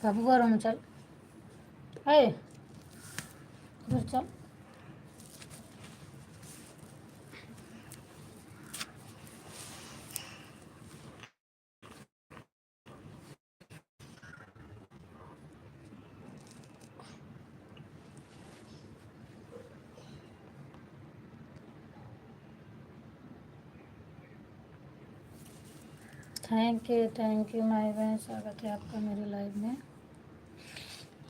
का बुआ रूम चल। है उधर चल। थैंक यू माय बहन, स्वागत है आपका मेरे लाइव में।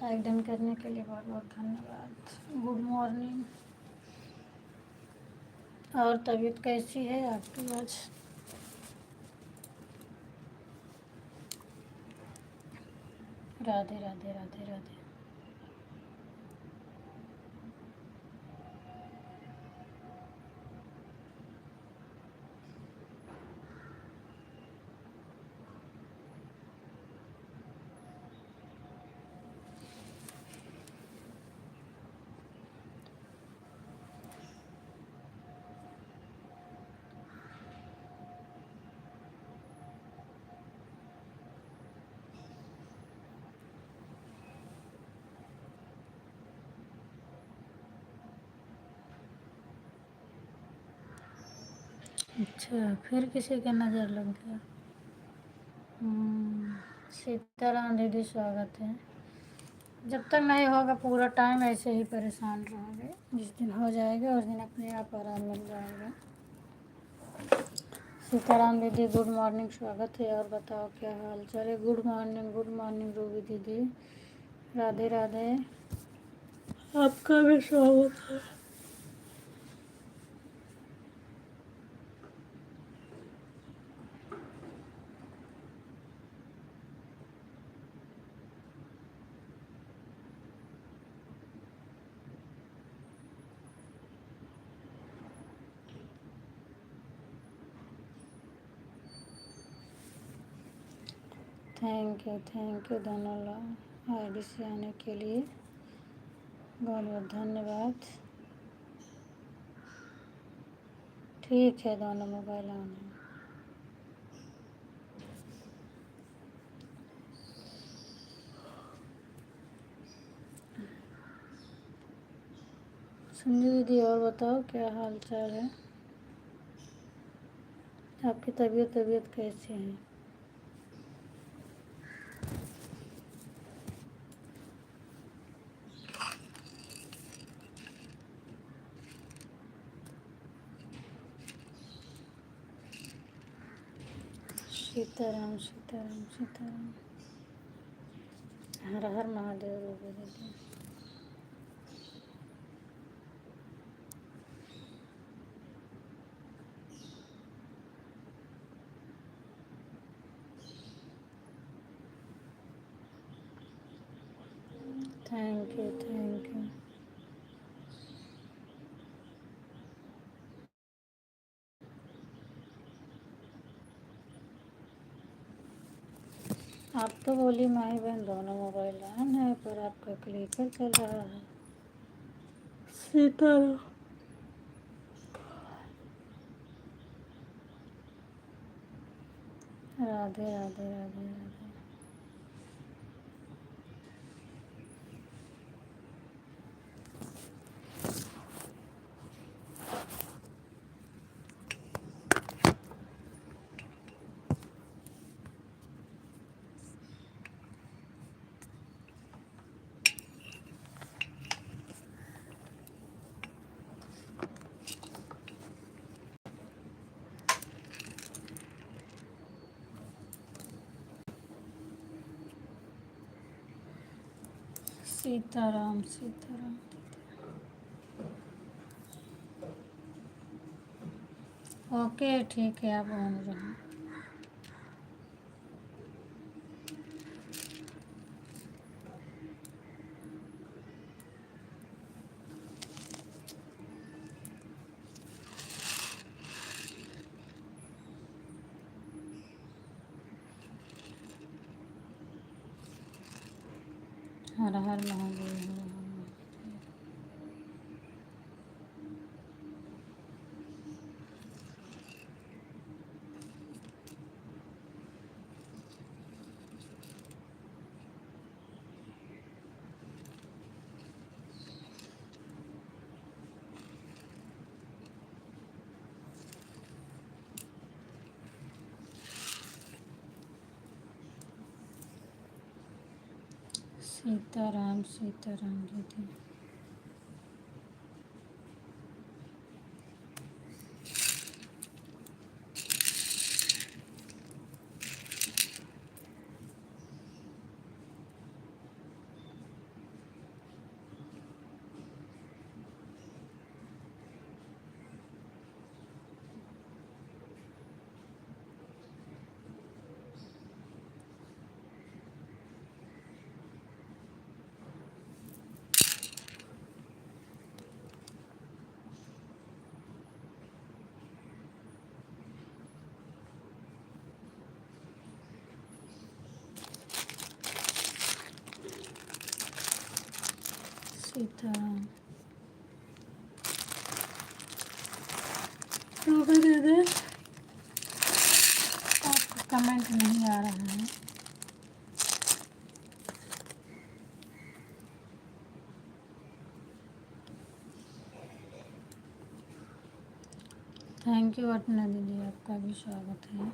लाइक डन करने के लिए बहुत बहुत धन्यवाद। Good morning. और तबीयत कैसी है आपकी आज? राधे राधे राधे राधे। अच्छा, फिर किसी के नज़र लग गया। सीताराम दीदी स्वागत है। जब तक नहीं होगा पूरा टाइम ऐसे ही परेशान रहोगे। जिस दिन हो जाएगा उस दिन अपने आप आराम मिल जाएगा। सीताराम दीदी गुड मॉर्निंग, स्वागत है। और बताओ क्या हाल चाल है? गुड मॉर्निंग रूबी दीदी। राधे राधे, आपका भी स्वागत है। थैंक यू दोनों आईडी से आने के लिए बहुत बहुत धन्यवाद। ठीक है, दोनों मोबाइल ऑन है। संजू दीदी और बताओ क्या हाल चाल है? आपकी तबीयत कैसी है? सीताराम सीताराम सीताराम। हर हर महादेव रूबी दीदी। Thank you. आप तो बोली माही बहन दोनों मोबाइल ऑन है, पर आपका क्लिकर चल रहा है। सीताराम। राधे राधे राधे राधे। सीताराम सीताराम। ओके ठीक है, आप ऑन रहें। हर हर महादेव। सीताराम सीताराम दीदी। सीताराम रूबी दीदी, आपका कमेंट नहीं आ रहा है। थैंक यू अर्चना दीदी, आपका भी स्वागत है।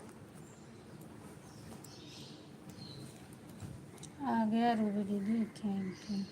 आ गया रूबी दीदी, thank you.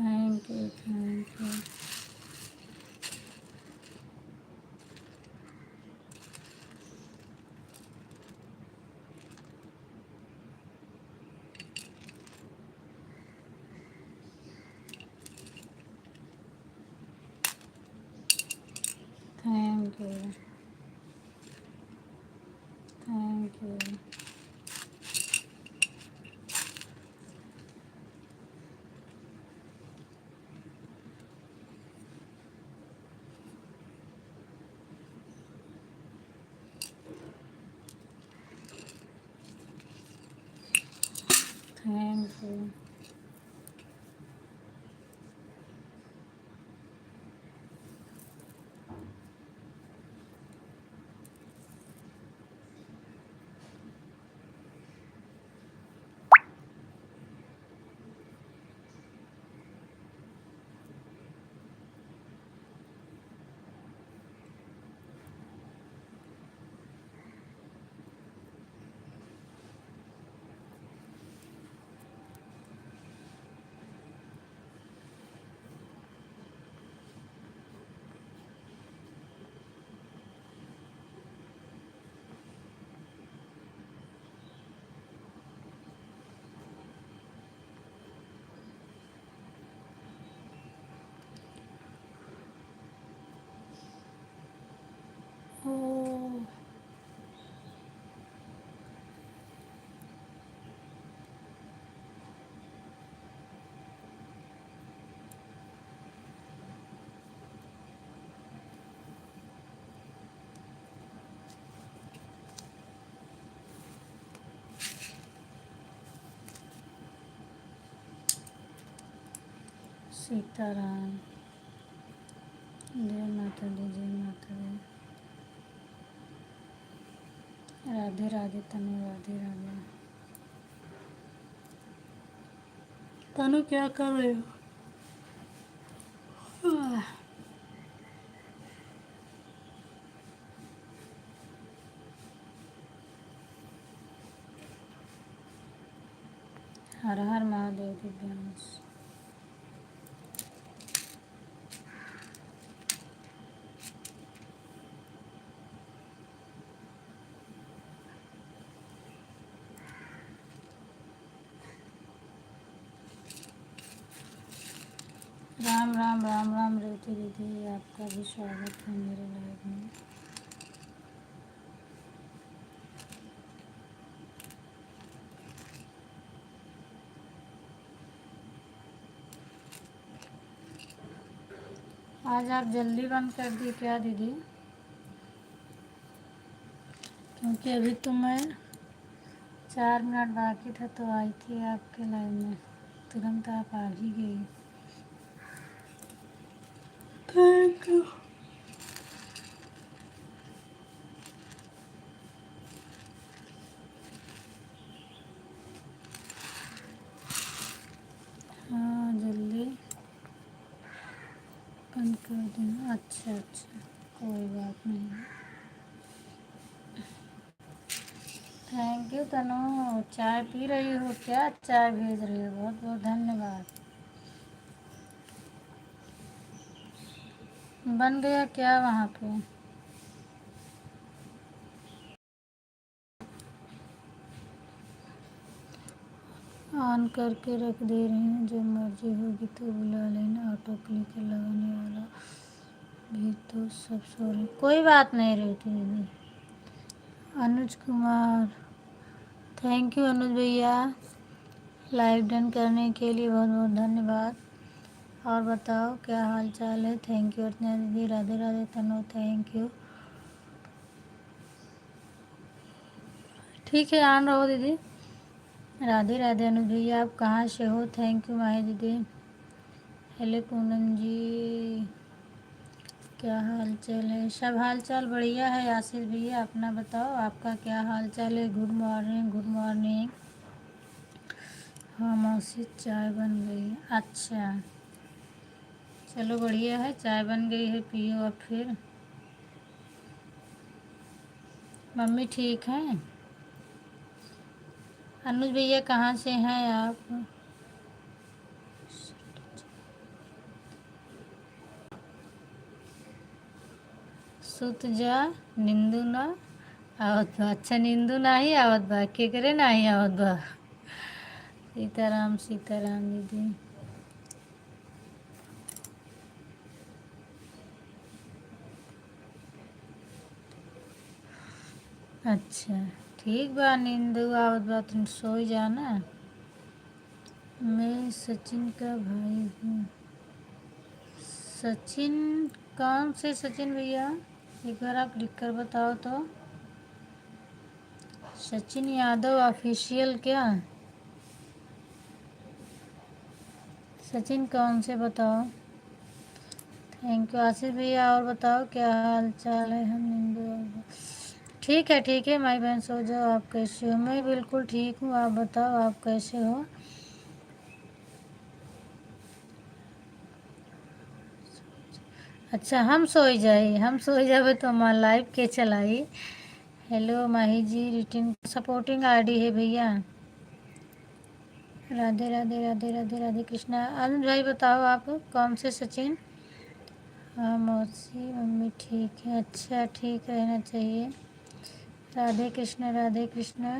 Thank you thank you. Thank you thank you. Thank you. Oh, Sitaram. जय माता दी, जय माता दी। राधे राधे तनु, राधे राधे। तनु क्या कर रहे हो? आह, हर हर महादेव दिव्यांश। राम राम राम राम रेवती दीदी, आपका भी स्वागत है मेरे लाइव में। आज आप जल्दी बंद कर दी क्या दीदी? क्योंकि अभी तो मैं 4 मिनट बाकी था तो आई थी आपके लाइव में, तुरंत आप आ ही गई। Thank you. हाँ जल्दी बंद कर देना। अच्छा अच्छा, कोई बात नहीं। थैंक यू तनु। चाय पी रही हो क्या? चाय भेज रही हो, बहुत बहुत धन्यवाद। बन गया क्या वहाँ पे? ऑन करके रख दे रही हूँ, जब मर्जी होगी तो बुला लेना। ऑटो क्लिकर लगाने वाला भी तो सब सो रहे। कोई बात नहीं रहती दीदी। अनुज कुमार, थैंक यू अनुज भैया, लाइव डन करने के लिए बहुत बहुत धन्यवाद। और बताओ क्या हाल चाल है? थैंक यू अर्चना दीदी। राधे राधे तनु, थैंक यू। ठीक है, ऑन रहो दीदी। राधे राधे अनुज भैया, आप कहाँ से हो? थैंक यू माही दीदी। हेलो पूनम जी, क्या हाल चाल है? सब हाल चाल बढ़िया है। आशीष भैया अपना बताओ, आपका क्या हाल चाल है? Good morning good morning. हाँ मौसी चाय बन गई। अच्छा चलो बढ़िया है, चाय बन गई है, पियो अब फिर। मम्मी ठीक हैं? अनुज भैया कहाँ से हैं आप? सुत जा निंदू ना आवत बा। अच्छा निंदू नाही आवत बा, केकरे नाही आवत बा। सीताराम सीताराम दीदी। अच्छा ठीक बा, नींदू आवत बा तुम सो जाना। मैं सचिन का भाई हूँ। सचिन? कौन से सचिन भैया? एक बार आप लिख कर बताओ तो। सचिन यादव ऑफिशियल क्या? सचिन कौन से बताओ। थैंक यू आशीष भैया। और बताओ क्या हाल चाल है? हम हिंदू। ठीक है माई बहन, सो जाओ। आप कैसे हो? मैं बिल्कुल ठीक हूँ, आप बताओ आप कैसे हो? अच्छा हम सोई जावे तो हमारा लाइव के चलाई। हेलो माही जी, रिटर्न सपोर्टिंग आईडी है भैया। राधे राधे राधे राधे राधे कृष्णा। आनंद भाई बताओ आप कौन से सचिन? हाँ मौसी मम्मी ठीक है। अच्छा ठीक रहना चाहिए। राधे कृष्णा राधे कृष्णा।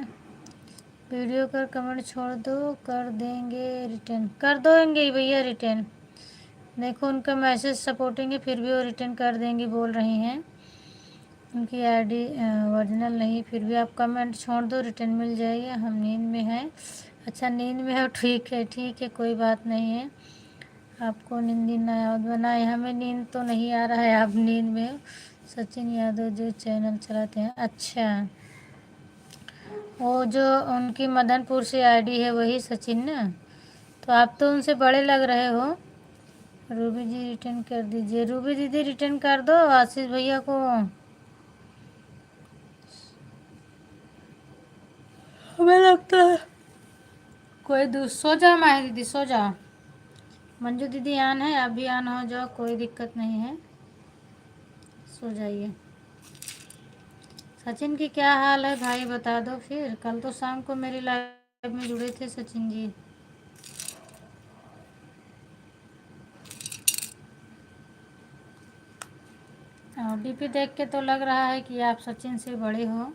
वीडियो कर कमेंट छोड़ दो, कर देंगे रिटर्न। कर देंगे भैया रिटर्न। देखो उनका मैसेज सपोर्टिंग है, फिर भी वो रिटर्न कर देंगी बोल रही हैं। उनकी आईडी ओरिजिनल नहीं, फिर भी आप कमेंट छोड़ दो, रिटर्न मिल जाएगा। हम नींद में हैं। अच्छा नींद में हो, ठीक है कोई बात नहीं है। आपको नींद ना याद बनाए, हमें नींद तो नहीं आ रहा है, आप नींद में हो। सचिन यादव जो चैनल चलाते हैं, अच्छा वो जो उनकी मदनपुर से आईडी है वही सचिन ना? तो आप तो उनसे बड़े लग रहे हो। रूबी जी रिटर्न कर दीजिए। रूबी दीदी रिटर्न कर दो आशीष भैया को। हमें लगता है कोई सो जाओ माही दीदी, सो जाओ। मंजू दीदी आन है, आप भी आन हो जाओ, कोई दिक्कत नहीं है, सो जाइए। सचिन की क्या हाल है भाई बता दो फिर। कल तो शाम को मेरी लाइव में जुड़े थे सचिन जी। और डीपी देख के तो लग रहा है कि आप सचिन से बड़े हो।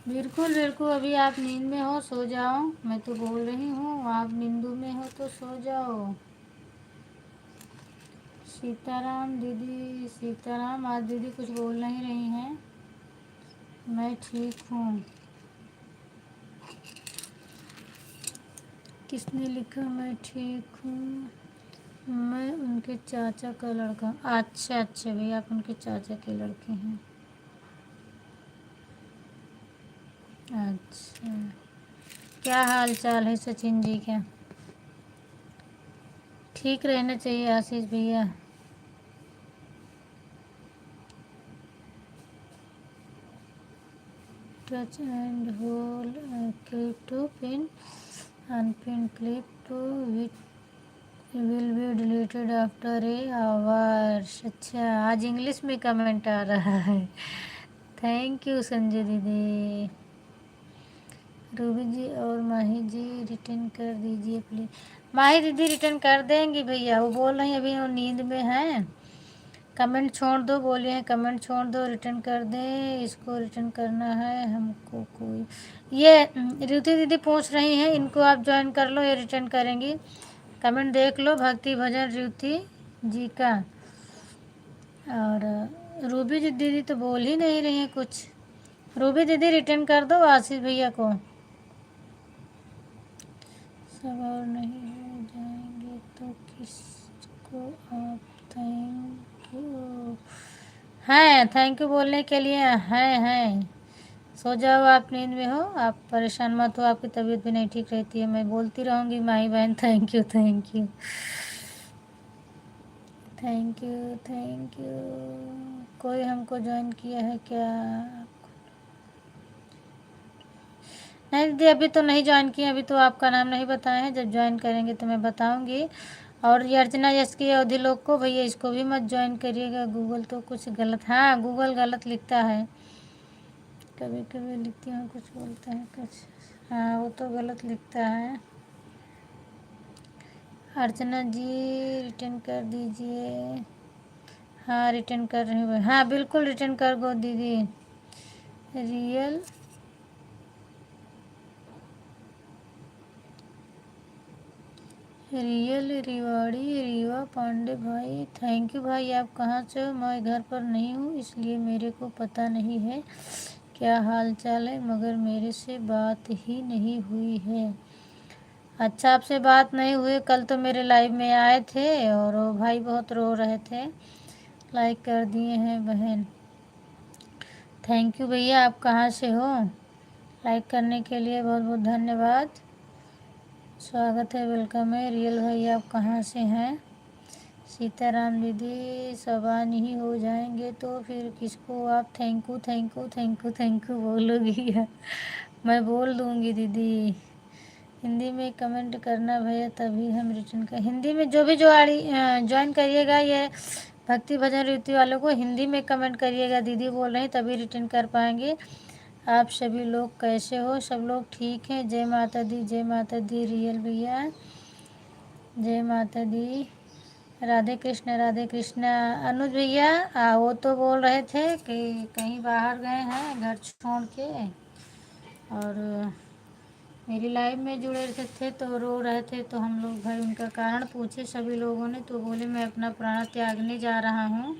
बिल्कुल बिल्कुल, अभी आप नींद में हो, सो जाओ। मैं तो बोल रही हूँ आप नींदू में हो तो सो जाओ। सीताराम दीदी सीताराम। आज दीदी कुछ बोल नहीं रही हैं। मैं ठीक हूँ। किसने लिखा मैं ठीक हूँ, मैं उनके चाचा का लड़का हूँ। अच्छा अच्छा भैया, आप उनके चाचा के लड़के हैं। अच्छा, क्या हाल चाल है सचिन जी? क्या ठीक रहना चाहिए आशीष भैया। Touch and hold clip to pin unpin clip to will be deleted after a hours. अच्छा, आज इंग्लिश में कमेंट आ रहा है। थैंक यू संजय दीदी। रूबी जी और माही जी रिटर्न कर दीजिए प्लीज़। माही दीदी रिटर्न कर देंगी भैया, वो बोल रही हैं अभी वो नींद में हैं। कमेंट छोड़ दो, बोलिए हैं कमेंट छोड़ दो, रिटर्न कर दें, इसको रिटर्न करना है हमको। कोई ये ऋतु दीदी पूछ रही हैं, इनको आप ज्वाइन कर लो, ये रिटर्न करेंगी। कमेंट देख लो, भक्ति भजन ऋतु जी का। और रूबी जी दीदी तो बोल ही नहीं रही हैं कुछ। रूबी दीदी रिटर्न कर दो आशीष भैया को। सब और नहीं हो जाएंगे तो किसको आप थैंक यू हैं? थैंक यू बोलने के लिए हैं। सो जाओ, आप नींद में हो, आप परेशान मत हो, आपकी तबीयत भी नहीं ठीक रहती है। मैं बोलती रहूँगी माही बहन thank you thank you thank you thank you. कोई हमको ज्वाइन किया है क्या? नहीं दीदी, अभी तो नहीं ज्वाइन किए, अभी तो आपका नाम नहीं बताए हैं। जब ज्वाइन करेंगे तो मैं बताऊंगी। और ये अर्चना यश की अवधि लोग को भैया इसको भी मत ज्वाइन करिएगा। गूगल तो कुछ गलत, हाँ गूगल गलत लिखता है, कभी कभी लिखती हूँ कुछ बोलता है कुछ, हाँ वो तो गलत लिखता है। अर्चना जी रिटर्न कर दीजिए। हाँ रिटर्न कर रही हूँ, हाँ बिल्कुल रिटर्न कर दो दीदी। रियल रिवाड़ी रीवा पांडे भाई, थैंक यू भाई। आप कहाँ से हो? मैं घर पर नहीं हूँ, इसलिए मेरे को पता नहीं है क्या हाल चाल है, मगर मेरे से बात ही नहीं हुई है। अच्छा, आपसे बात नहीं हुई? कल तो मेरे लाइव में आए थे और वो भाई बहुत रो रहे थे। लाइक कर दिए हैं बहन, थैंक यू भैया। आप कहाँ से हो? लाइक करने के लिए बहुत बहुत धन्यवाद, स्वागत है, वेलकम है। रियल भाई आप कहाँ से हैं? सीताराम दीदी सवान ही हो जाएंगे तो फिर किसको आप thank you thank you thank you thank you बोलोगी? मैं बोल दूँगी दीदी। हिंदी में कमेंट करना भैया, तभी हम रिटर्न कर। हिंदी में जो भी जो ज्वाइन करिएगा, ये भक्ति भजन रीति वालों को हिंदी में कमेंट करिएगा। दीदी बोल रही तभी रिटर्न कर पाएंगे। आप सभी लोग कैसे हो? सब लोग ठीक हैं? जय माता दी, जय माता दी रियल भैया, जय माता दी। राधे कृष्ण राधे कृष्ण। अनुज भैया वो तो बोल रहे थे कि कहीं बाहर गए हैं घर छोड़ के, और मेरी लाइफ में जुड़े रहते थे तो रो रहे थे, तो हम लोग भाई उनका कारण पूछे सभी लोगों ने, तो बोले मैं अपना प्राण त्यागने जा रहा हूँ,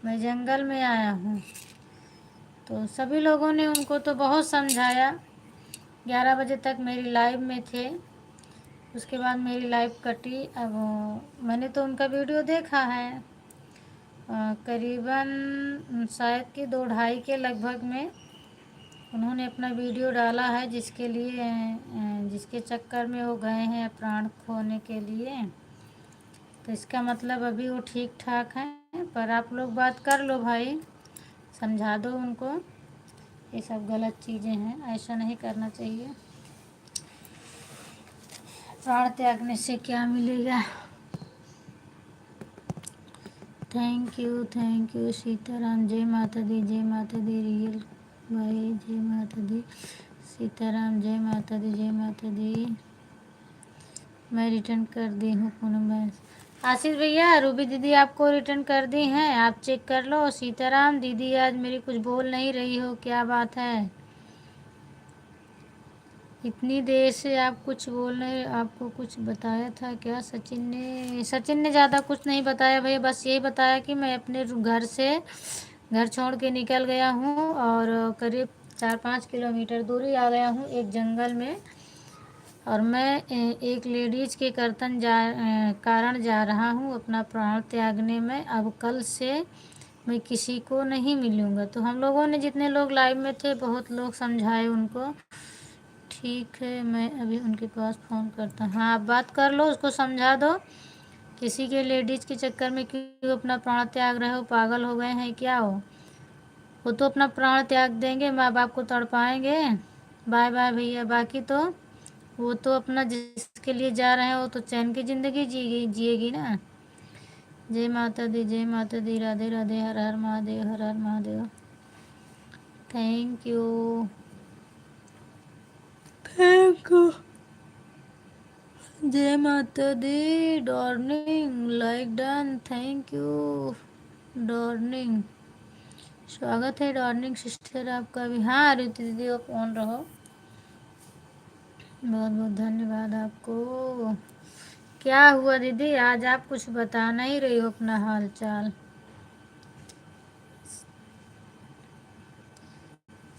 मैं जंगल में आया हूँ। तो सभी लोगों ने उनको तो बहुत समझाया। 11 बजे तक मेरी लाइव में थे, उसके बाद मेरी लाइव कटी। अब मैंने तो उनका वीडियो देखा है, करीबन शायद कि 2-2.5 के लगभग में उन्होंने अपना वीडियो डाला है, जिसके लिए जिसके चक्कर में वो गए हैं प्राण खोने के लिए। तो इसका मतलब अभी वो ठीक ठाक हैं। पर आप लोग बात कर लो भाई, समझा दो उनको, ये सब गलत चीज़ें हैं, ऐसा नहीं करना चाहिए। प्राण त्यागने से क्या मिलेगा? Thank you Sitaram. जय माता दी, जय माता दी रियल भाई, जय माता दी। सीताराम, जय माता दी, जय माता दी। मैं रिटर्न कर दी हूँ पूनम बहन। आशीष भैया रूबी दीदी आपको रिटर्न कर दी हैं, आप चेक कर लो। सीताराम दीदी आज मेरी कुछ बोल नहीं रही हो, क्या बात है? इतनी देर से आप कुछ बोल रहे, आपको कुछ बताया था क्या सचिन ने? सचिन ने ज़्यादा कुछ नहीं बताया भैया, बस यही बताया कि मैं अपने घर से घर छोड़ के निकल गया हूँ और करीब 4-5 किलोमीटर दूरी आ गया हूँ एक जंगल में। और मैं एक लेडीज के कारण जा रहा हूँ अपना प्राण त्यागने में। अब कल से मैं किसी को नहीं मिलूँगा। तो हम लोगों ने जितने लोग लाइव में थे बहुत लोग समझाए उनको। ठीक है, मैं अभी उनके पास फ़ोन करता हूँ। हाँ, आप बात कर लो, उसको समझा दो। किसी के लेडीज़ के चक्कर में क्यों अपना प्राण त्याग रहे हो? पागल हो गए हैं क्या हो? वो तो अपना प्राण त्याग देंगे, माँ बाप को तड़पाएंगे। बाय बाय भैया। बाकी तो वो तो अपना जिसके लिए जा रहे हैं वो तो चैन की ज़िंदगी जिएगी ना। जय माता दी, जय माता दी। राधे राधे। हर हर महादेव, हर हर Mahadev. Thank you, thank you. जय माता दी। डॉर्निंग लाइक डन। थैंक यू डॉर्निंग। स्वागत है डॉर्निंग सिस्टर आपका भी। हाँ आरती दीदी, आप ऑन रहो। बहुत बहुत धन्यवाद आपको। क्या हुआ दीदी, आज आप कुछ बता नहीं रही हो अपना हाल चाल।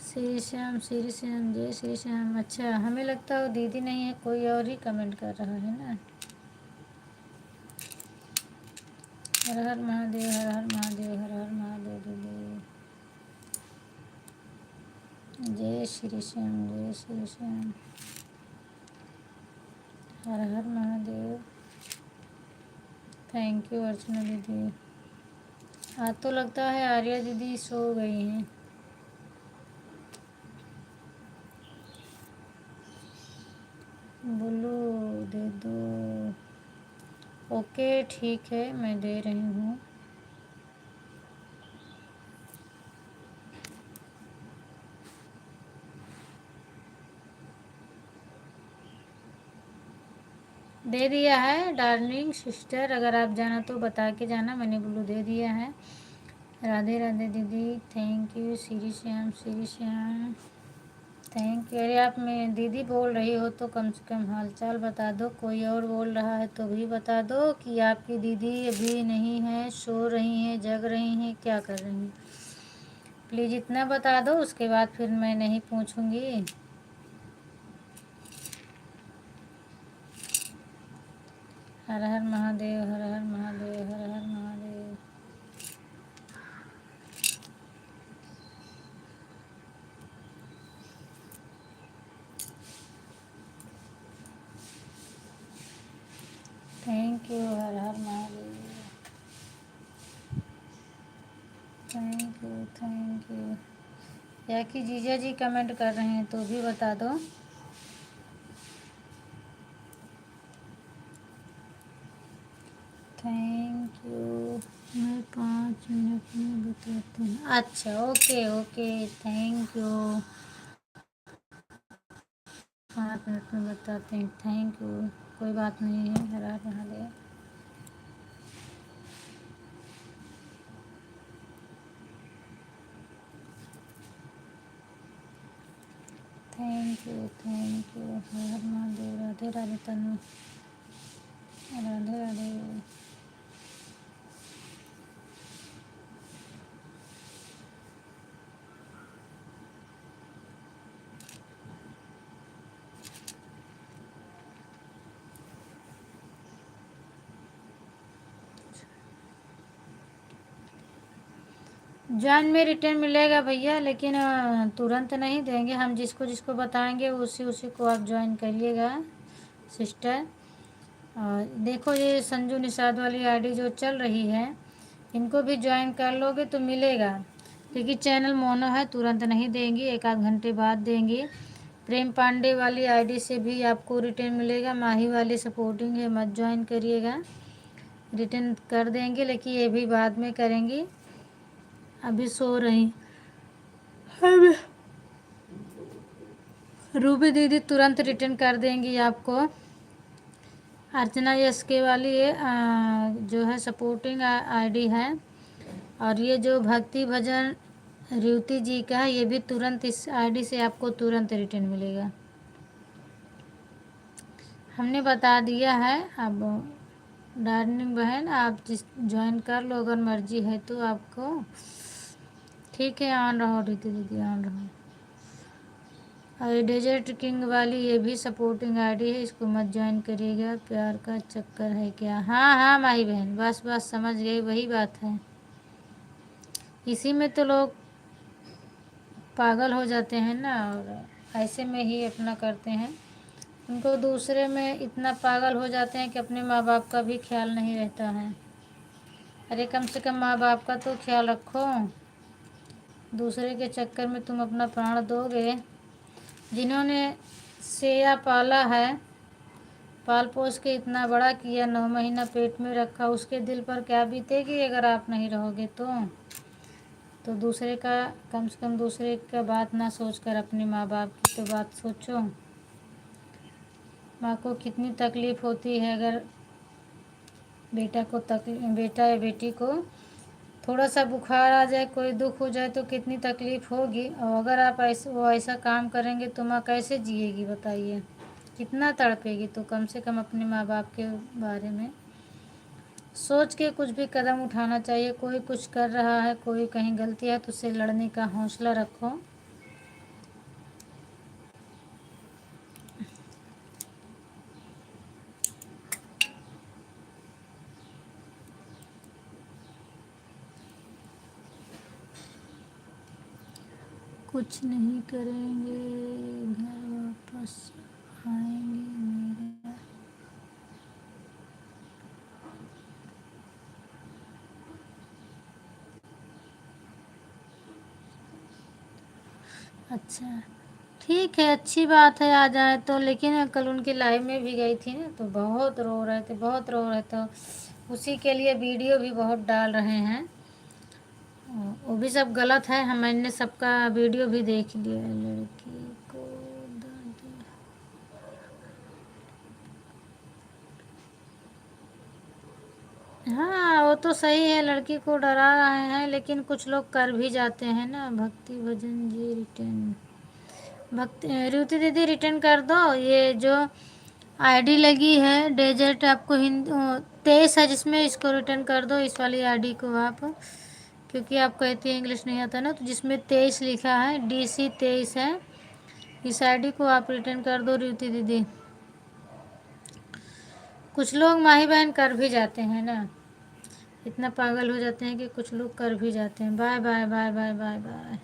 श्री श्याम, श्री श्याम, जय श्री श्याम। अच्छा, हमें लगता है वो दीदी नहीं है, कोई और ही कमेंट कर रहा है ना। हर हर महादेव, हर हर महादेव, हर हर महादेव दीदी। जय श्री श्याम, जय श्री श्याम। हर हर महादेव। थैंक यू अर्चना दीदी। आज तो लगता है आर्या दीदी सो गई हैं। बोलो दे दो। ओके ठीक है, मैं दे रही हूँ। दे दिया है डार्लिंग सिस्टर, अगर आप जाना तो बता के जाना, मैंने ब्लू दे दिया है। राधे राधे दीदी। Thank you Shri Shyam, Shri Shyam. Thank you. अरे आप मैं दीदी बोल रही हो तो कम से कम हालचाल बता दो। कोई और बोल रहा है तो भी बता दो कि आपकी दीदी अभी नहीं है, सो रही हैं, जग रही हैं, क्या कर रही हैं। प्लीज़ इतना बता दो, उसके बाद फिर मैं नहीं पूछूंगी। हर हर महादेव, हर हर महादेव, हर हर महादेव। थैंक यू, हर हर Mahadev. Thank you, thank you. या कि जीजा जी कमेंट कर रहे हैं तो भी बता दो। Thank you. मैं 5 मिनट में बताती हूँ। अच्छा okay okay, thank you. 5 minute में बताते हैं। थैंक यू, कोई बात नहीं है। हर हर Mahadev. Thank you, thank you. हर हर महादेव। राधे राधे तनु। राधे राधे। जॉइन में रिटर्न मिलेगा भैया, लेकिन तुरंत नहीं देंगे हम। जिसको जिसको बताएंगे उसी उसी को आप ज्वाइन करिएगा सिस्टर। और देखो ये संजू निषाद वाली आईडी जो चल रही है, इनको भी ज्वाइन कर लोगे तो मिलेगा। क्योंकि चैनल मोनो है, तुरंत नहीं देंगी, एक आध घंटे बाद देंगी। प्रेम पांडे वाली आईडी से भी आपको रिटर्न मिलेगा। माही वाली सपोर्टिंग है, मत ज्वाइन करिएगा। रिटर्न कर देंगे लेकिन ये भी बाद में करेंगी। अभी सो रही अभी रूबी दीदी तुरंत रिटर्न कर देंगी आपको। अर्चना यस के वाली ये जो है सपोर्टिंग आईडी है। और ये जो भक्ति भजन रेवती जी का है, ये भी तुरंत इस आईडी से आपको तुरंत रिटर्न मिलेगा। हमने बता दिया है। अब डार्लिंग बहन आप जिस ज्वाइन कर लो अगर मर्जी है तो आपको। ठीक है, ऑन रहो रीति दीदी, ऑन रहो। और डेजर्ट किंग वाली ये भी सपोर्टिंग आईडी है, इसको मत ज्वाइन करिएगा, प्यार का चक्कर है क्या? हाँ हाँ माही बहन, बस बस समझ गई, वही बात है। इसी में तो लोग पागल हो जाते हैं ना, और ऐसे में ही अपना करते हैं। उनको दूसरे में इतना पागल हो जाते हैं कि अपने माँ बाप का भी ख्याल नहीं रहता है। अरे कम से कम माँ बाप का तो ख्याल रखो, दूसरे के चक्कर में तुम अपना प्राण दोगे। जिन्होंने सेया पाला है, पाल पोस के इतना बड़ा किया, 9 महीना पेट में रखा, उसके दिल पर क्या बीतेगी अगर आप नहीं रहोगे तो दूसरे का, कम से कम दूसरे का बात ना सोचकर अपने माँ बाप की तो बात सोचो। माँ को कितनी तकलीफ़ होती है, अगर बेटा या बेटी को थोड़ा सा बुखार आ जाए, कोई दुख हो जाए तो कितनी तकलीफ़ होगी। और अगर आप वो ऐसा काम करेंगे तो माँ कैसे जिएगी बताइए, कितना तड़पेगी। तो कम से कम अपने माँ बाप के बारे में सोच के कुछ भी कदम उठाना चाहिए। कोई कुछ कर रहा है, कोई कहीं गलती है तो उससे लड़ने का हौसला रखो। कुछ नहीं करेंगे, घर वापस आएंगे मेरा। अच्छा ठीक है, अच्छी बात है आ जाए तो। लेकिन कल उनकी लाइव में भी गई थी ना, तो बहुत रो रहे थे, बहुत रो रहे थे। उसी के लिए वीडियो भी बहुत डाल रहे हैं, वो भी सब गलत है। मैंने सबका वीडियो भी देख लिया। लड़की को दादी, हाँ वो तो सही है, लड़की को डरा रहे हैं, लेकिन कुछ लोग कर भी जाते हैं ना। भक्ति भजन जी रिटर्न, भक्ति रुति दीदी रिटर्न कर दो। ये जो आईडी लगी है डेजर्ट, आपको हिंदी 23 है जिसमें, इसको रिटर्न कर दो, इस वाली आईडी को आप, क्योंकि आप कहती है इंग्लिश नहीं आता ना। तो जिसमें 23 लिखा है, DC 23 है, इस आईडी को आप रिटर्न कर दो रुति दीदी। कुछ लोग माही बहन कर भी जाते हैं ना, इतना पागल हो जाते हैं कि कुछ लोग कर भी जाते हैं। Bye bye bye bye bye bye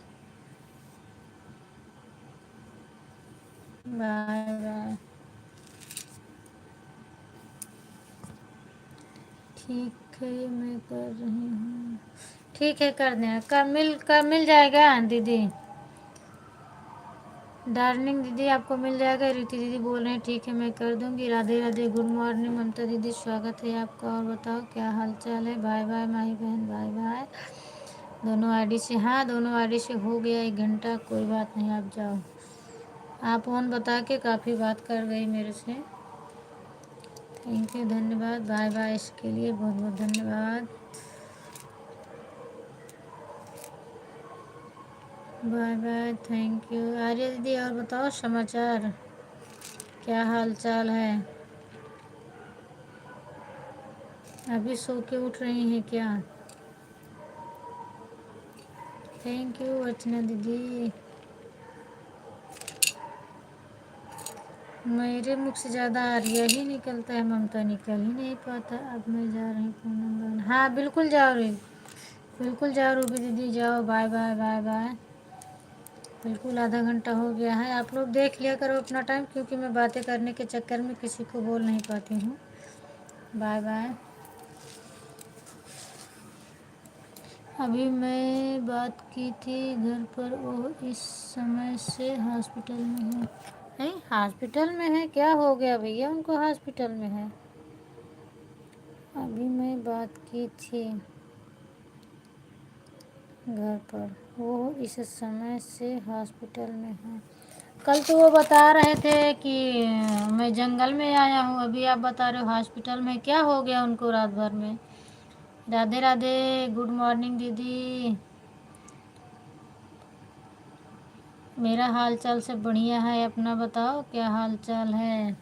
bye bye. ठीक है मैं कर रही हूँ, ठीक है कर दें, कर मिल जाएगा दीदी। डार्लिंग दीदी आपको मिल जाएगा। रीति दीदी बोल रहे हैं ठीक है मैं कर दूंगी। राधे राधे, गुड मॉर्निंग ममता दीदी, स्वागत है आपका। और बताओ क्या हाल चाल है? बाय बाय माही बहन, बाय बाय। दोनों आईडी से, हाँ दोनों आईडी से हो गया 1 घंटा, कोई बात नहीं, आप जाओ। आप ऑन बता के काफ़ी बात कर गई मेरे से, थैंक यू, धन्यवाद। बाय बाय, इसके लिए बहुत बहुत धन्यवाद। Bye bye, thank you. Arya दीदी और बताओ समाचार, क्या हाल चाल है? अभी सो के उठ रही हैं क्या? थैंक यू अर्चना दीदी। मेरे मुख से ज़्यादा आर्या ही निकलता है, ममता निकल ही नहीं पाता। अब मैं जा रही हूँ पूनम, हाँ बिल्कुल जाओ रे, बिल्कुल जाओ रूबी दीदी, जाओ। Bye bye bye bye. बिल्कुल आधा घंटा हो गया है, आप लोग देख लिया करो अपना टाइम, क्योंकि मैं बातें करने के चक्कर में किसी को बोल नहीं पाती हूँ। Bye bye. अभी मैं बात की थी घर पर, वो इस समय से हॉस्पिटल में है। नहीं हॉस्पिटल में है, क्या हो गया भैया उनको हॉस्पिटल में है? अभी मैं बात की थी घर पर, वो इस समय से हॉस्पिटल में है। कल तो वो बता रहे थे कि मैं जंगल में आया हूँ, अभी आप बता रहे हो हॉस्पिटल में। क्या हो गया उनको रात भर में? राधे राधे, गुड मॉर्निंग दीदी। मेरा हाल चाल सब बढ़िया है, अपना बताओ क्या हाल चाल है?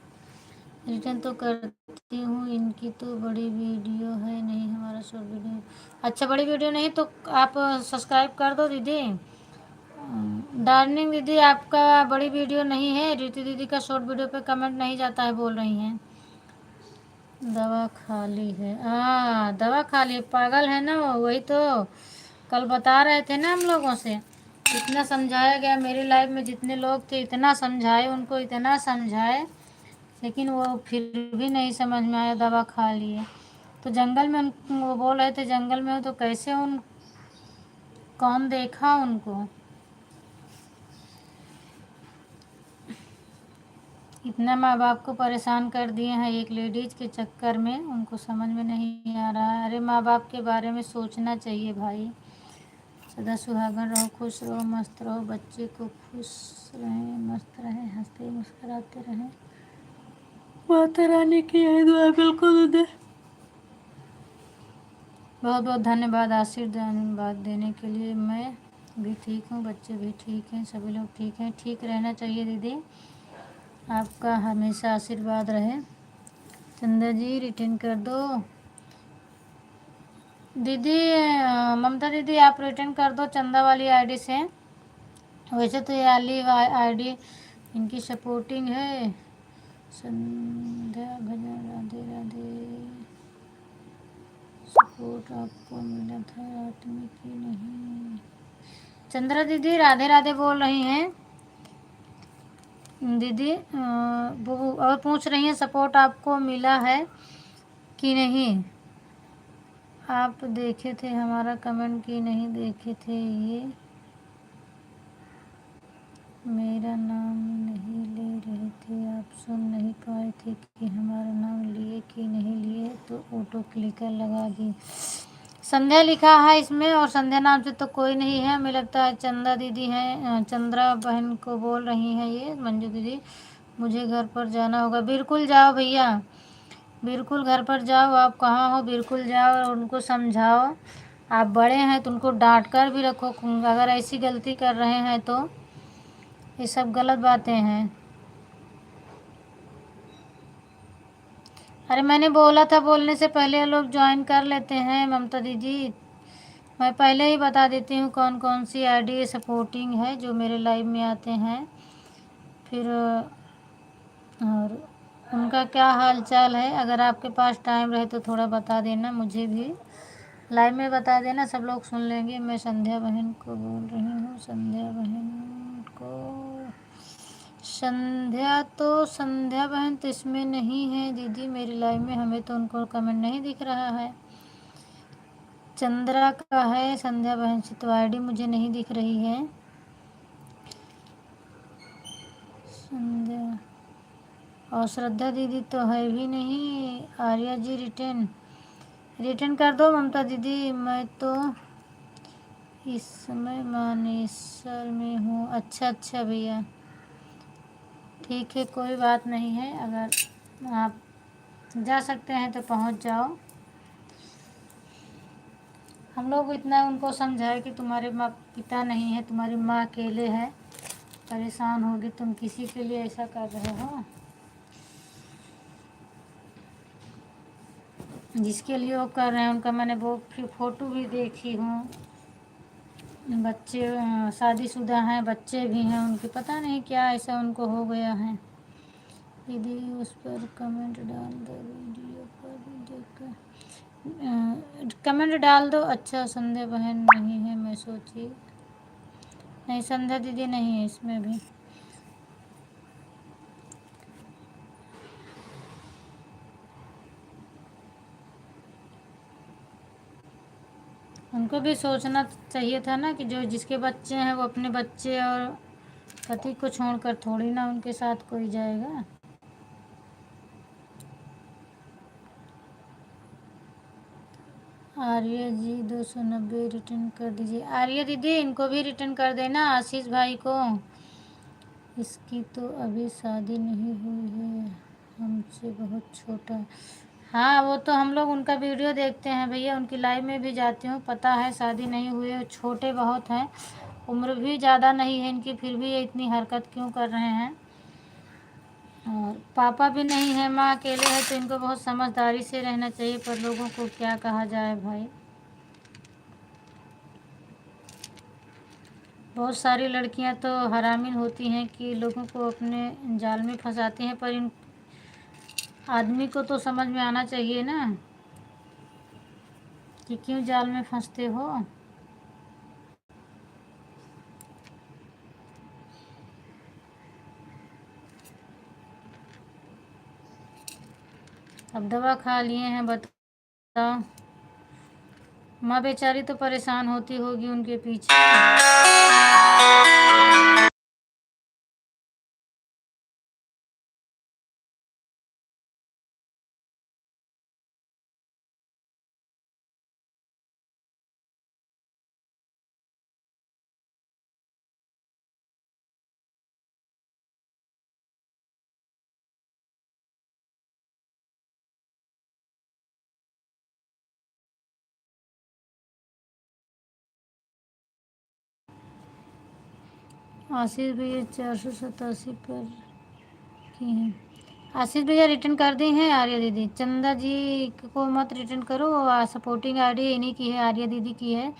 रिटर्न तो करती हूँ, इनकी तो बड़ी वीडियो है नहीं, हमारा शॉर्ट वीडियो। अच्छा बड़ी वीडियो नहीं तो आप सब्सक्राइब कर दो दीदी, डार्लिंग दीदी आपका बड़ी वीडियो नहीं है, रीति दीदी का शॉर्ट वीडियो पे कमेंट नहीं जाता है बोल रही हैं। दवा खा ली है, हाँ दवा खा ली, पागल है ना वो, वही तो कल बता रहे थे ना हम लोगों से। इतना समझाया गया, मेरी लाइफ में जितने लोग थे इतना समझाए उनको, इतना समझाए, लेकिन वो फिर भी नहीं समझ में आया, दवा खा लिए। तो जंगल में वो बोल रहे थे जंगल में हो तो कैसे उन कौन देखा उनको। इतना माँ बाप को परेशान कर दिए हैं एक लेडीज के चक्कर में, उनको समझ में नहीं आ रहा है। अरे माँ बाप के बारे में सोचना चाहिए भाई। सदा सुहागन रहो, खुश रहो, मस्त रहो, बच्चे को खुश रहें, मस्त रहें, हंसते मुस्कुराते रहें, माता रानी की यही दुआ बिल्कुल उन्हें। बहुत बहुत धन्यवाद आशीर्वाद देने के लिए। मैं भी ठीक हूँ, बच्चे भी ठीक हैं, सभी लोग ठीक हैं। ठीक रहना चाहिए दीदी, आपका हमेशा आशीर्वाद रहे। चंदा जी रिटर्न कर दो दीदी, ममता दीदी आप रिटर्न कर दो चंदा वाली आईडी से। वैसे तो ये वाली आईडी इनकी सपोर्टिंग है। संध्या भजन राधे राधे, सपोर्ट आपको मिला था रात में कि नहीं। चंद्रा दीदी राधे राधे बोल रही हैं दीदी, वो और पूछ रही हैं सपोर्ट आपको मिला है कि नहीं। आप देखे थे हमारा कमेंट कि नहीं देखे थे, ये मेरा नाम नहीं ले रहे थे, आप सुन नहीं पाए थे कि हमारा नाम लिए कि नहीं लिए, तो ऑटो क्लिकर लगा दी। संध्या लिखा है इसमें, और संध्या नाम से तो कोई नहीं है, हमें लगता है चंदा दीदी हैं, चंद्रा बहन को बोल रही हैं ये मंजू दीदी। मुझे घर पर जाना होगा। बिल्कुल जाओ भैया, बिल्कुल घर पर जाओ। आप कहाँ हो, बिल्कुल जाओ और उनको समझाओ। आप बड़े हैं तो उनको डांट कर भी रखो, अगर ऐसी गलती कर रहे हैं तो। ये सब गलत बातें हैं। अरे मैंने बोला था, बोलने से पहले लोग ज्वाइन कर लेते हैं ममता दीदी। मैं पहले ही बता देती हूँ कौन कौन सी आईडी सपोर्टिंग है जो मेरे लाइव में आते हैं। फिर और उनका क्या हाल चाल है, अगर आपके पास टाइम रहे तो थोड़ा बता देना, मुझे भी लाइव में बता देना, सब लोग सुन लेंगे। मैं संध्या बहन को बोल रही हूँ, संध्या बहन को, संध्या बहन तो इसमें नहीं है दीदी मेरी लाइव में, हमें तो उनको कमेंट नहीं दिख रहा है। चंद्रा का है, संध्या बहन से तो आईडी मुझे नहीं दिख रही है। संध्या और श्रद्धा दीदी तो है भी नहीं। आर्या जी रिटर्न कर दो ममता दीदी। मैं तो इस समय मानेसर में हूँ। अच्छा भैया, ठीक है, कोई बात नहीं है, अगर आप जा सकते हैं तो पहुँच जाओ। हम लोग इतना उनको समझाए कि तुम्हारे माँ पिता नहीं है, तुम्हारी माँ अकेले है, परेशान होगी, तुम किसी के लिए ऐसा कर रहे हो। जिसके लिए वो कर रहे हैं उनका मैंने वो फ़ोटो भी देखी हूँ। बच्चे शादीशुदा हैं, बच्चे भी हैं उनके, पता नहीं क्या ऐसा उनको हो गया है। दीदी उस पर कमेंट डाल दो, वीडियो पर देखकर कमेंट डाल दो। अच्छा संध्या बहन नहीं है, मैं सोची नहीं, संध्या दीदी नहीं है इसमें भी। उनको भी सोचना चाहिए था ना कि जो जिसके बच्चे हैं वो अपने बच्चे और पति को छोड़कर थोड़ी ना उनके साथ कोई जाएगा। आर्या जी 290 रिटर्न कर दीजिए। आर्या दीदी इनको भी रिटर्न कर देना, आशीष भाई को। इसकी तो अभी शादी नहीं हुई है, हमसे बहुत छोटा। हाँ वो तो हम लोग उनका वीडियो देखते हैं भैया, उनकी लाइव में भी जाती हूँ, पता है शादी नहीं हुई है, छोटे बहुत हैं, उम्र भी ज़्यादा नहीं है इनकी, फिर भी ये इतनी हरकत क्यों कर रहे हैं। और पापा भी नहीं है, माँ अकेले है, तो इनको बहुत समझदारी से रहना चाहिए, पर लोगों को क्या कहा जाए भाई। बहुत सारी लड़कियां तो हरामिन होती हैं कि लोगों को अपने जाल में फंसाती हैं, पर इन आदमी को तो समझ में आना चाहिए ना कि क्यों जाल में फंसते हो। अब दवा खा लिए हैं, बताओ। माँ बेचारी तो परेशान होती होगी उनके पीछे। आशीष भैया 487 पर की हैं। आशीष भैया रिटर्न कर दी हैं आर्या दीदी। चंदा जी को मत रिटर्न करो, सपोर्टिंग आईडी इन्हीं की है, आर्या दीदी की है।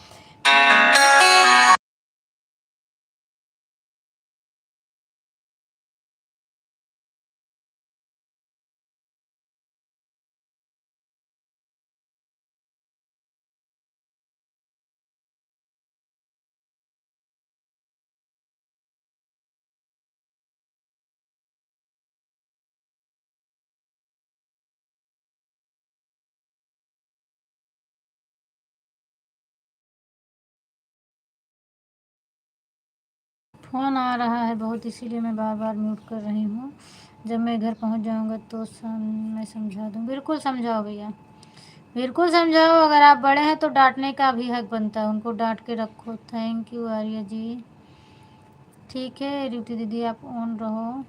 फ़ोन आ रहा है बहुत, इसीलिए मैं बार बार म्यूट कर रही हूँ। जब मैं घर पहुँच जाऊँगा तो मैं समझा दूँ। बिल्कुल समझाओ भैया, बिल्कुल समझाओ। अगर आप बड़े हैं तो डांटने का भी हक बनता है, उनको डांट के रखो। Thank you Arya ji. ठीक है ड्यूटी दीदी, आप ऑन रहो।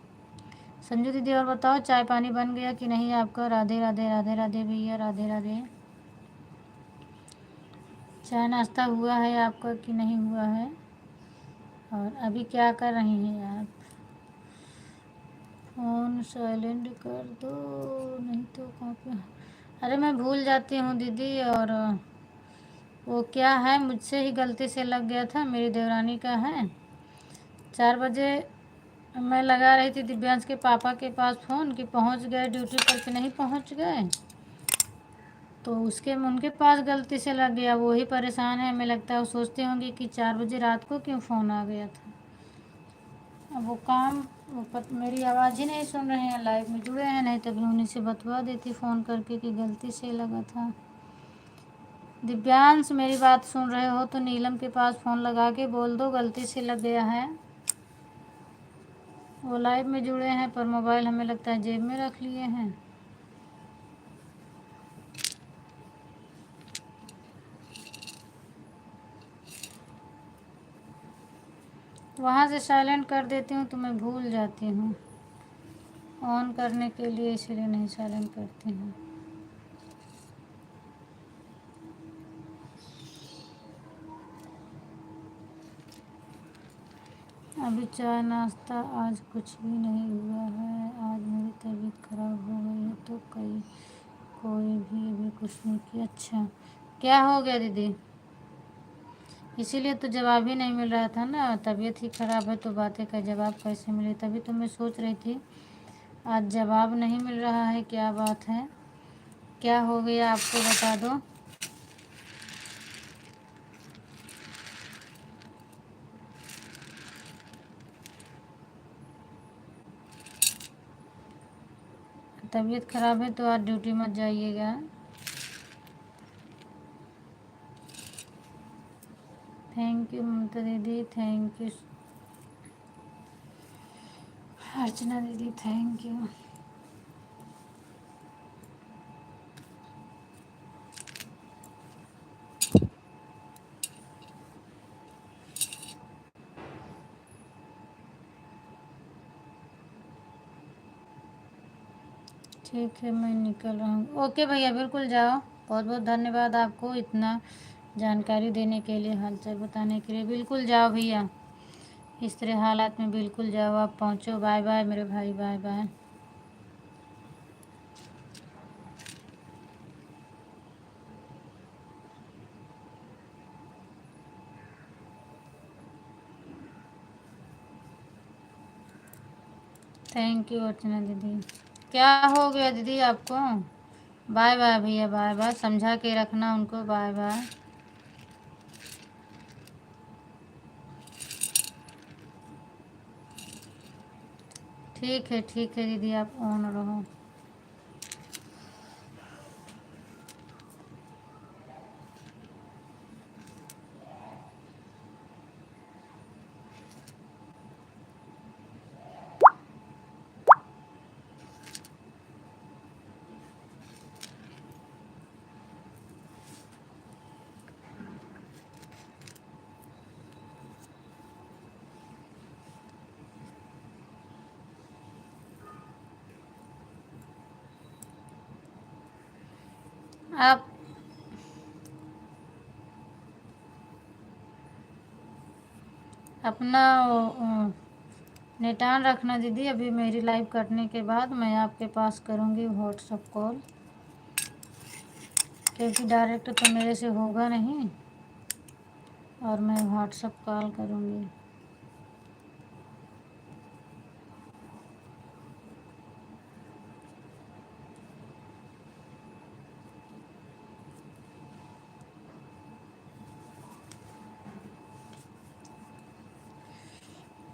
संजू दीदी और बताओ, चाय पानी बन गया कि नहीं आपका? राधे राधे राधे राधे भैया, राधे राधे। चाय नाश्ता हुआ है आपका कि नहीं हुआ है? और अभी क्या कर रही हैं आप? फ़ोन साइलेंट कर दो, नहीं तो कहाँ पे। अरे मैं भूल जाती हूँ दीदी, और वो क्या है, मुझसे ही गलती से लग गया था, मेरी देवरानी का है। 4 बजे मैं लगा रही थी दिव्यांश के पापा के पास फ़ोन कि पहुँच गए ड्यूटी पर कि नहीं पहुँच गए, तो उसके उनके पास गलती से लग गया। वो ही परेशान है, हमें लगता है वो सोचते होंगे कि 4 बजे रात को क्यों फ़ोन आ गया था। अब वो काम मेरी आवाज़ ही नहीं सुन रहे हैं, लाइव में जुड़े हैं, नहीं तभी उन्हीं से बतवा देती फ़ोन करके कि गलती से लगा था। दिव्यांश मेरी बात सुन रहे हो तो नीलम के पास फ़ोन लगा के बोल दो गलती से लग गया है। वो लाइव में जुड़े हैं पर मोबाइल हमें लगता है जेब में रख लिए हैं। वहाँ से साइलेंट कर देती हूँ तो मैं भूल जाती हूँ ऑन करने के लिए, इसलिए नहीं साइलेंट करती हूँ। अभी चाय नाश्ता आज कुछ भी नहीं हुआ है। आज मेरी तबीयत ख़राब हो गई है तो कोई भी अभी कुछ नहीं किया। अच्छा क्या हो गया दीदी? इसीलिए तो जवाब ही नहीं मिल रहा था ना, तबीयत ही ख़राब है तो बातें का जवाब कैसे मिले? तभी तो मैं सोच रही थी आज जवाब नहीं मिल रहा है, क्या बात है, क्या हो गया आपको बता दो। तबीयत ख़राब है तो आज ड्यूटी मत जाइएगा। थैंक यू ममता दीदी, थैंक यू अर्चना दीदी, थैंक यू। ठीक है मैं निकल रहा हूँ। ओके भैया बिल्कुल जाओ। बहुत बहुत धन्यवाद आपको इतना जानकारी देने के लिए, हालचाल बताने के लिए। बिल्कुल जाओ भैया, इस तरह हालात में बिल्कुल जाओ, आप पहुँचो। बाय बाय मेरे भाई, बाय बाय। थैंक यू अर्चना दीदी। क्या हो गया दीदी आपको? बाय बाय भैया, बाय बाय, समझा के रखना उनको, बाय बाय। ठीक है दीदी, आप ऑन रहो। आप अपना नेट ऑन रखना दीदी। अभी मेरी लाइव कटने के बाद मैं आपके पास करूँगी व्हाट्सएप कॉल, क्योंकि डायरेक्ट तो मेरे से होगा नहीं, और मैं व्हाट्सएप कॉल करूँगी।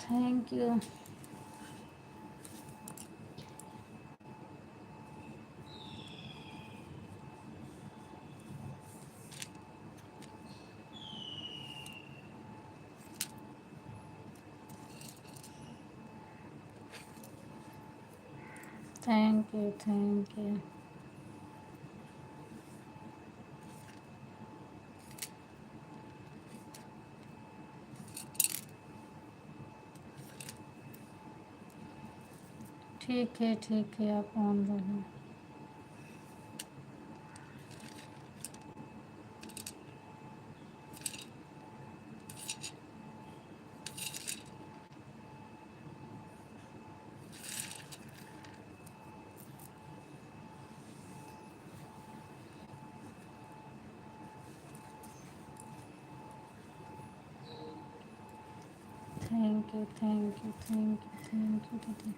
Thank you. Thank you, thank you. ठीक है, आप ऑन रहो। Thank you, thank you, thank you, thank you दीदी।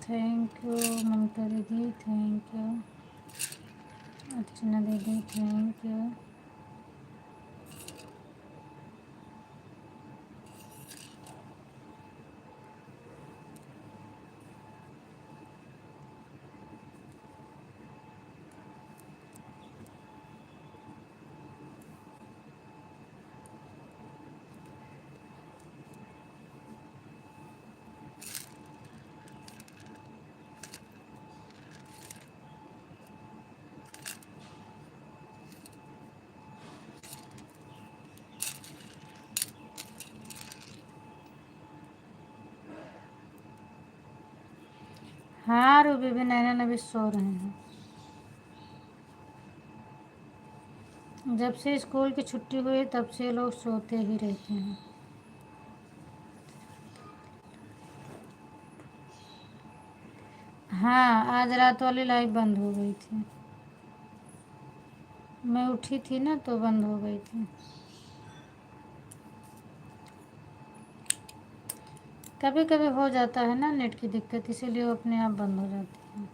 थैंक यू ममता दीदी, थैंक यू अर्चना दीदी, थैंक यू। हाँ रूबी भी, नैना ने भी सो रहे हैं। जब से स्कूल की छुट्टी हुई तब से लोग सोते ही रहते हैं। हाँ, आज रात वाली लाइव बंद हो गई थी। मैं उठी थी ना तो बंद हो गई थी। कभी कभी हो जाता है ना नेट की दिक्कत, इसीलिए वो अपने आप बंद हो जाती है।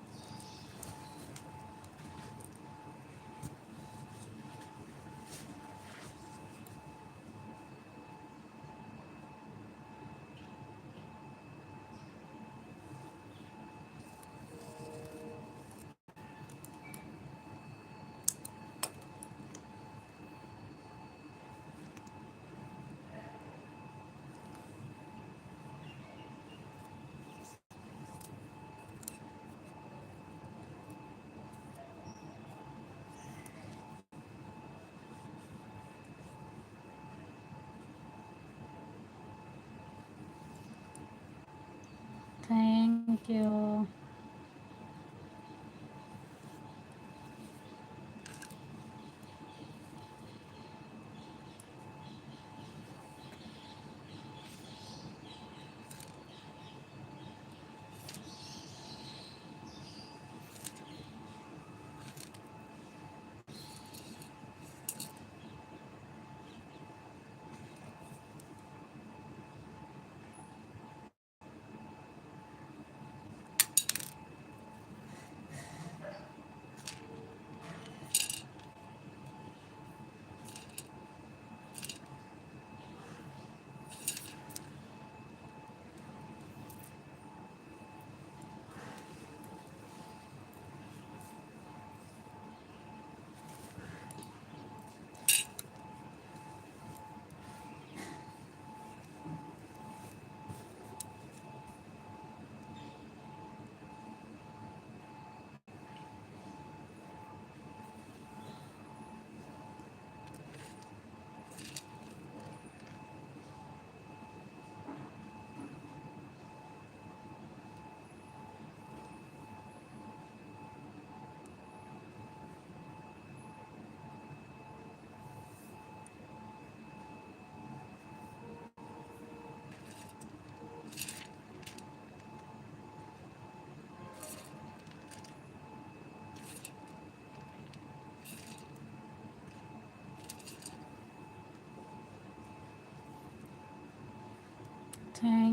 Thank you.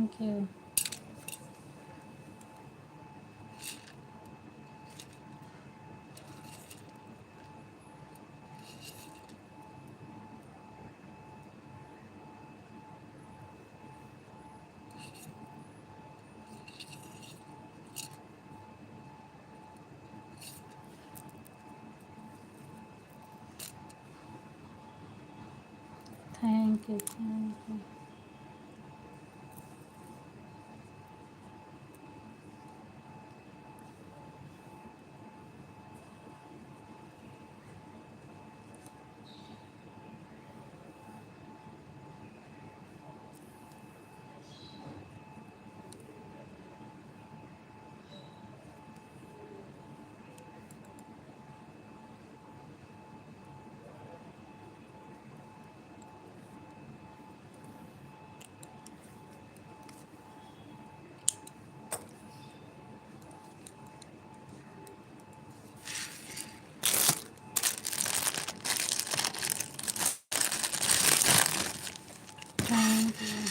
Thank you. Thank you, thank you. Thank you.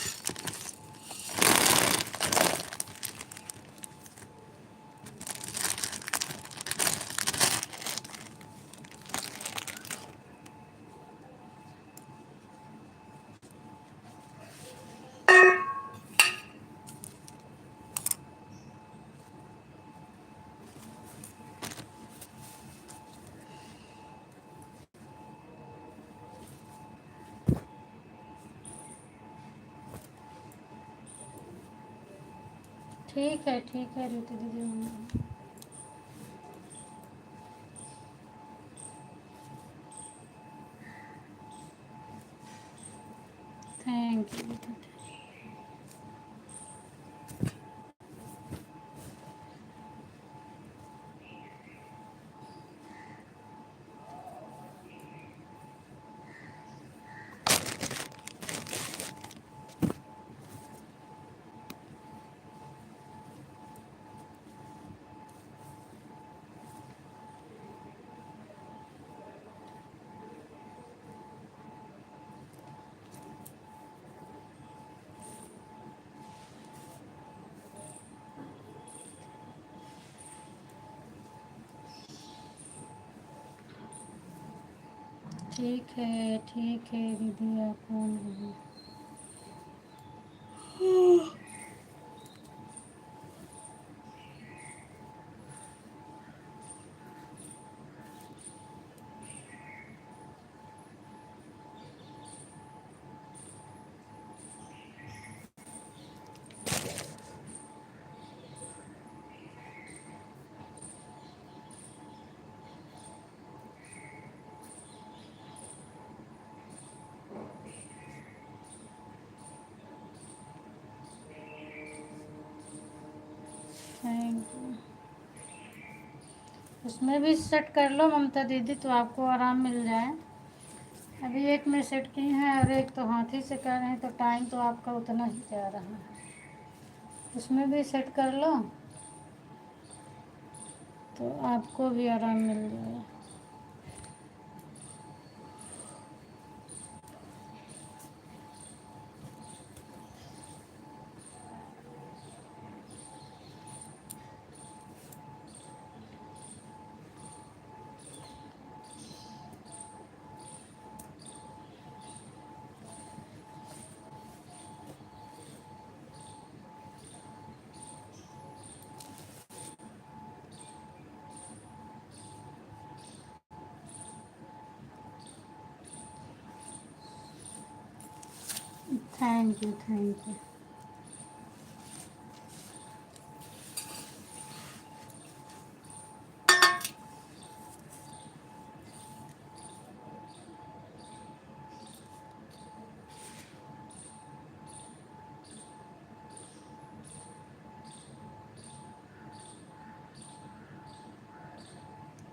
ठीक है, ठीक है रीति दीदी। Thank you. ठीक है, ठीक है दीदी, आप कौन रही? Thank you. उसमें भी सेट कर लो ममता दीदी, तो आपको आराम मिल जाए। अभी एक में सेट की हैं और एक तो हाथी से कर रहे हैं, तो टाइम तो आपका उतना ही जा रहा है। उसमें भी सेट कर लो तो आपको भी आराम मिल जाए। Thank you, thank you.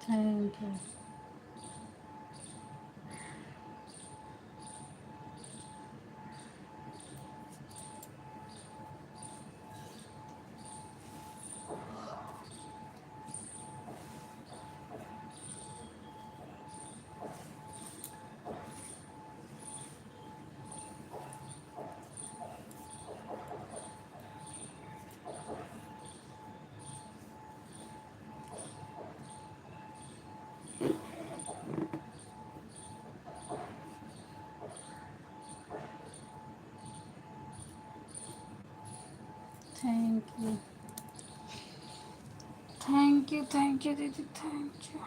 Thank you. Thank you दीदी, थैंक यू।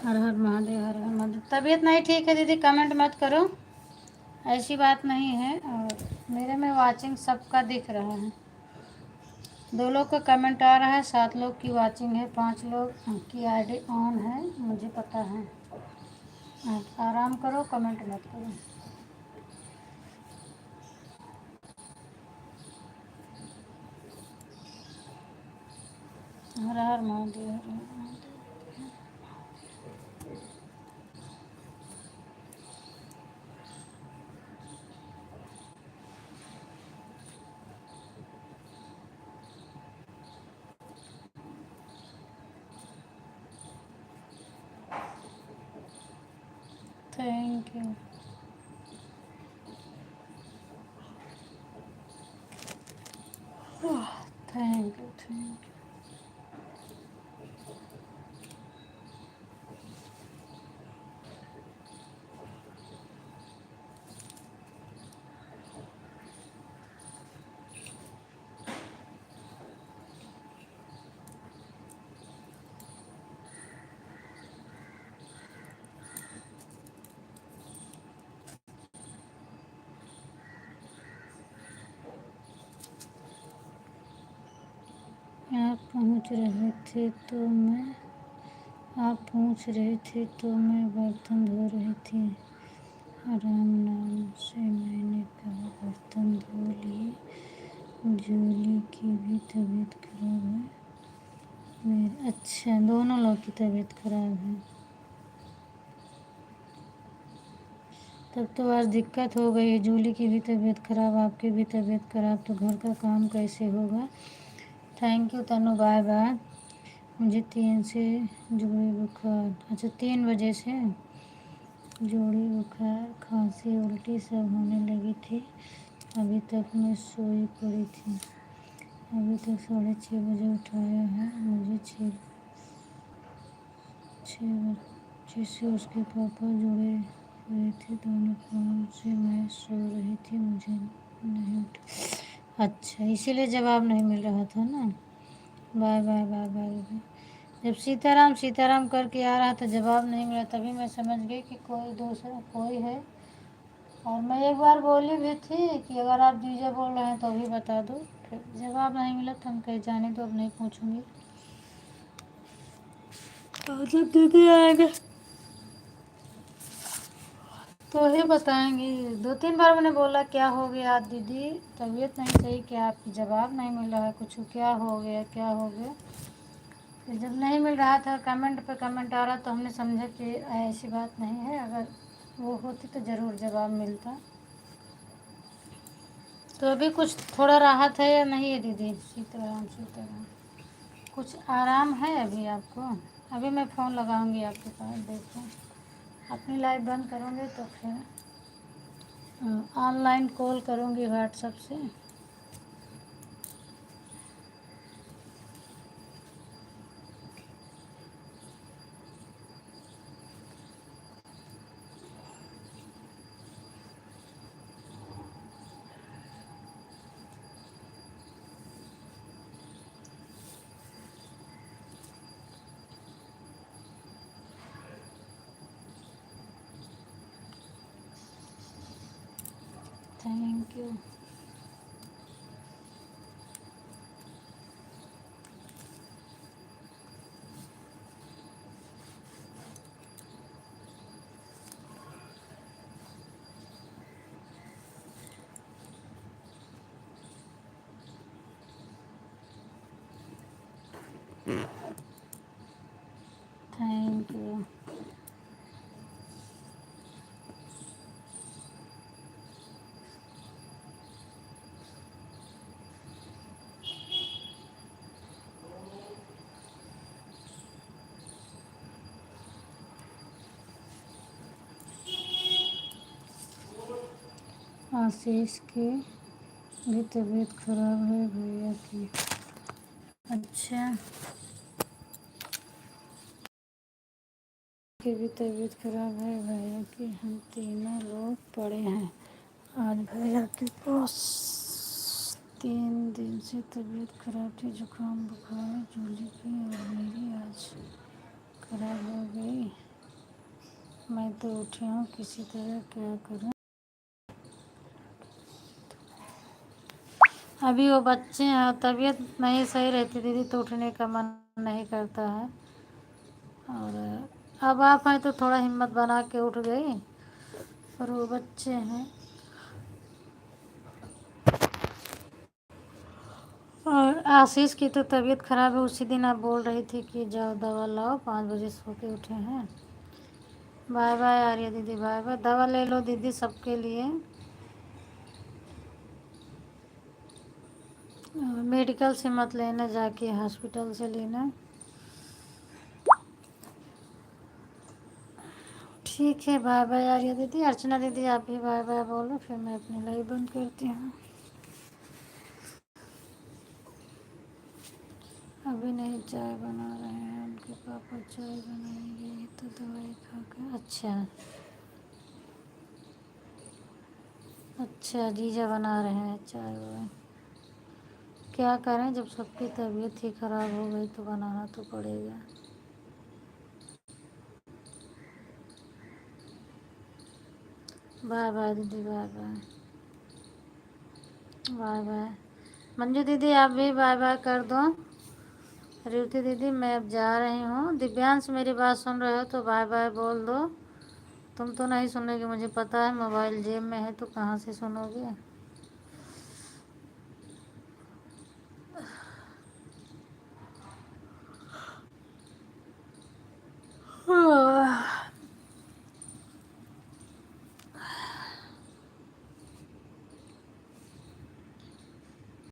हर हर महादेव, हर हर महादेव। तबीयत नहीं ठीक है दीदी, कमेंट मत करो, ऐसी बात नहीं है। और मेरे में वाचिंग सबका दिख रहा है, 2 लोग का कमेंट आ रहा है, 7 लोग की वाचिंग है, 5 लोग की आईडी ऑन है, मुझे पता है। आप आराम करो, कमेंट मत करो। हर हर महादेव, हर हर Mahadev. Thank you. Thank you, thank you. आप पूछ रहे थे तो मैं बर्तन धो रही थी। राम नाम से मैंने कहा बर्तन धो लिए। जूली की भी तबीयत खराब है, मेरे। अच्छा, दोनों लोग की तबीयत खराब है, तब तो आज दिक्कत हो गई है। जूली की भी तबीयत खराब, आपकी भी तबीयत खराब, तो घर का काम कैसे होगा। Thank you Tanu, bye bye. मुझे 3 से जोड़ी बुखार, अच्छा 3 बजे से जोड़ी बुखार, खांसी, उल्टी सब होने लगी थी। अभी तक मैं सोई पड़ी थी। अभी तक 6:30 बजे उठाया है मुझे। 6 बजे से उसके पापा जुड़े हुए थे, दोनों फ़ोन से। मैं सो रही थी, मुझे नहीं उठा। अच्छा, इसीलिए जवाब नहीं मिल रहा था ना। Bye bye bye bye. जब सीताराम सीताराम करके आ रहा था, जवाब नहीं मिला, तभी मैं समझ गई कि कोई दूसरा कोई है। और मैं एक बार बोली भी थी कि अगर आप जीजा बोल रहे हैं तो भी बता दो। फिर जवाब नहीं मिला तो हम कहे जाने दो, अब नहीं पूछूंगी। तो जब दीदी आएगा तो ही बताएंगी। 2-3 बार मैंने बोला क्या हो गया दीदी, तबीयत नहीं सही, क्या आपकी जवाब नहीं मिल रहा है, कुछ क्या हो गया, क्या हो गया। फिर जब नहीं मिल रहा था, कमेंट पे कमेंट आ रहा, तो हमने समझा कि ऐसी बात नहीं है, अगर वो होती तो ज़रूर जवाब मिलता। तो अभी कुछ थोड़ा राहत है या नहीं है दीदी। सीताराम सीताराम। कुछ आराम है अभी आपको। अभी मैं फ़ोन लगाऊंगी आपके पास, देखो अपनी लाइव बंद करूँगी तो फिर ऑनलाइन कॉल करूँगी व्हाट्सएप से। Thank you. Thank you. Ashish की भी तबीयत खराब है भैया की। अच्छा, की भी तबीयत खराब है भैया की। हम तीनों लोग पड़े हैं आज भैया के पास। 3 दिन से तबीयत खराब थी, जुकाम बुखार जूली की और मेरी आज खराब हो गई। मैं तो उठी हूँ किसी तरह, क्या करूँ। अभी वो बच्चे हैं, तबीयत नहीं सही रहती दीदी तो उठने का मन नहीं करता है। और अब आप हैं तो थोड़ा हिम्मत बना के उठ गई, पर वो बच्चे हैं। और आशीष की तो तबीयत ख़राब है, उसी दिन आप बोल रही थी कि जाओ दवा लाओ, 5 बजे सो के उठे हैं। बाय बाय आर्या दीदी, बाय बाय। दवा ले लो दीदी सबके लिए। मेडिकल से मत लेना, जाके हॉस्पिटल से लेना। ठीक है, बाय बाय आर्या दीदी। अर्चना दीदी आप भी बाय बाय बोलो, फिर मैं अपनी लाइव बंद करती हूँ। अभी नहीं, चाय बना रहे हैं उनके पापा, चाय बनाएंगे तो दवाई खा कर। अच्छा अच्छा, जीजा बना रहे हैं चाय वाय। क्या करें, जब सबकी तबीयत ही ख़राब हो गई तो बनाना तो पड़ेगा। बाय बाय दीदी, bye bye bye bye. Manju दीदी आप भी बाय बाय कर दो। रेवती दीदी मैं अब जा रही हूँ। दिव्यांश मेरी बात सुन रहे हो तो बाय बाय बोल दो। तुम तो नहीं सुनोगे मुझे पता है, मोबाइल जेब में है तो कहाँ से सुनोगे।